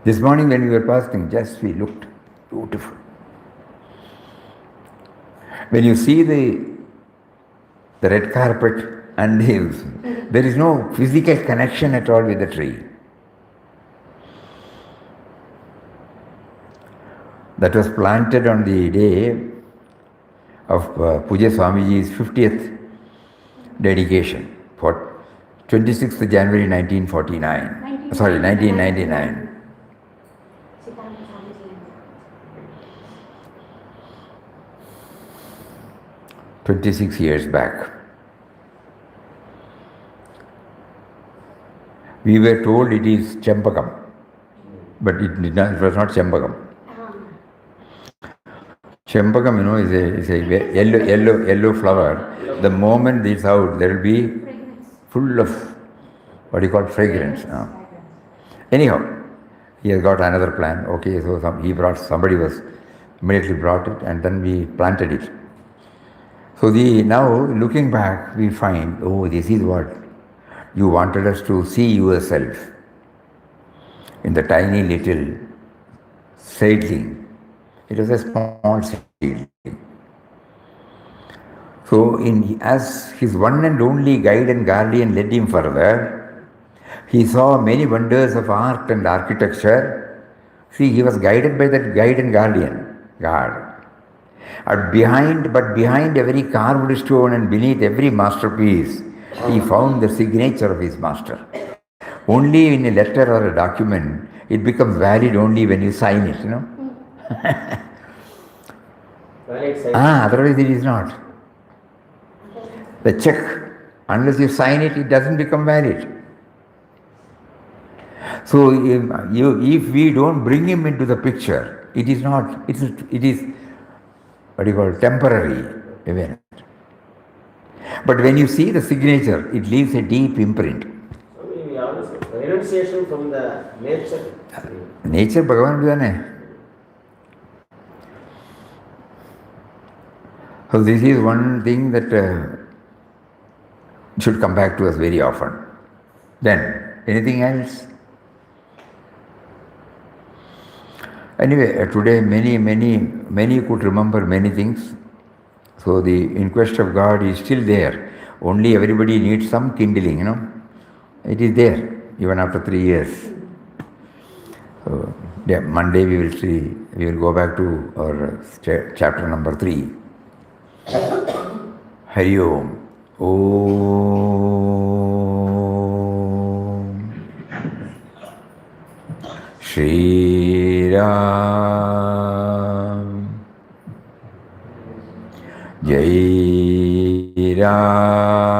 This morning when we were passing, we looked beautiful. When you see the red carpet and leaves, there is no physical connection at all with the tree. That was planted on the day of Pujya Swamiji's 50th dedication, for 26th January 1949. Sorry, 1999. 26 years back. We were told it is Champakam, but it was not Champakam. Champakam, is a yellow flower. The moment it's out, there will be full of fragrance. Anyhow, he has got another plan. Okay, so somebody was immediately brought it, and then we planted it. So now looking back, we find, this is what you wanted us to see yourself in the tiny little seedling. It was a small seedling. So as his one and only guide and guardian led him further, he saw many wonders of art and architecture. See, he was guided by that guide and guardian, God. But behind every carved stone and beneath every masterpiece, he found the signature of his master. Only in a letter or a document, it becomes valid only when you sign it, Otherwise it is not. The check, unless you sign it, it doesn't become valid. So if we don't bring him into the picture, it is temporary event. But when you see the signature, it leaves a deep imprint. We always renunciation from the nature. Nature, Bhagavan Vidane. So this is one thing that should come back to us very often. Then, anything else? Anyway, today many could remember many things. So the inquest of God is still there. Only everybody needs some kindling, It is there. even after 3 years. So, yeah, Monday we will go back to our chapter number 3. Hari Om. Om. Shri Ram. Jai Ram.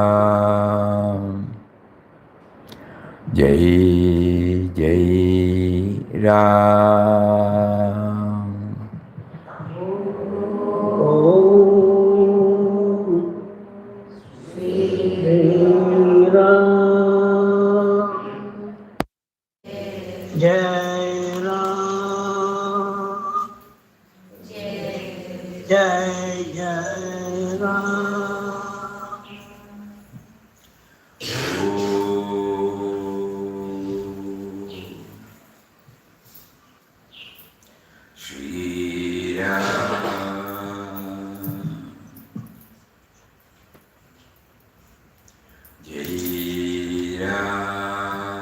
Jai Jai Ram. Jai Ram, Jai Jai Ram. Shri Ram. Jai Ram. Jai Jai Ram.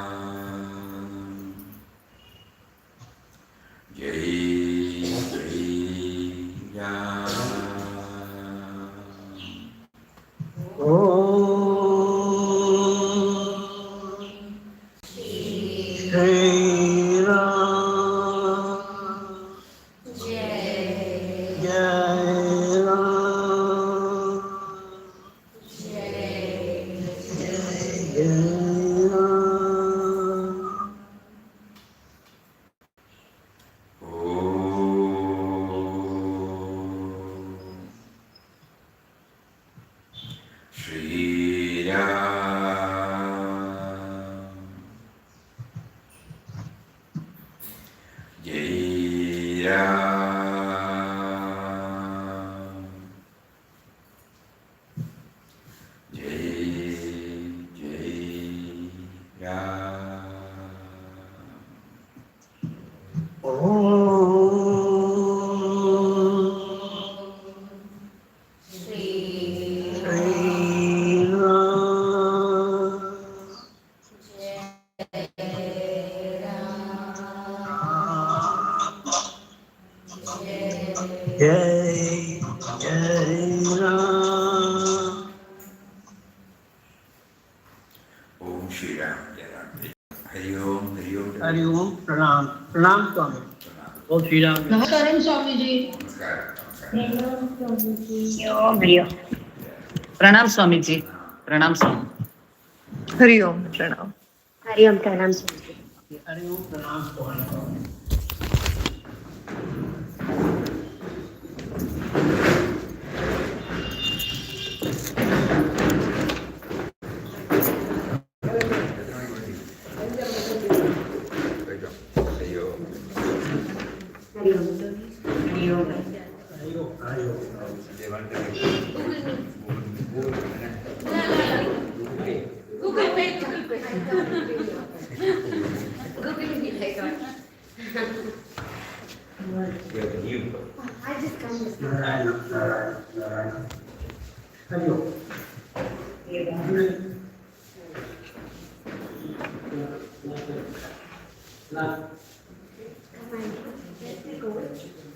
Om Shri Ram, Jai Ram, Jai Ram. Shri Ram. Jai Ram. Jai Jai Ram. Jai Jai Ram. Om Shri Ram. Jai Ram. Hari Om, Hari Om. Hari Om, Pranam, Pranam Swami. Om Shri Ram. Namaskaram Swami Ji. प्रणाम स्वामी जी. प्रणाम स्वामी. हरि ओम. प्रणाम. Hari Om Pranam Swami. Hari Om, Pranam Swami. Google Pay. Google me later. I just come this Hari Om. Come on. Let's go.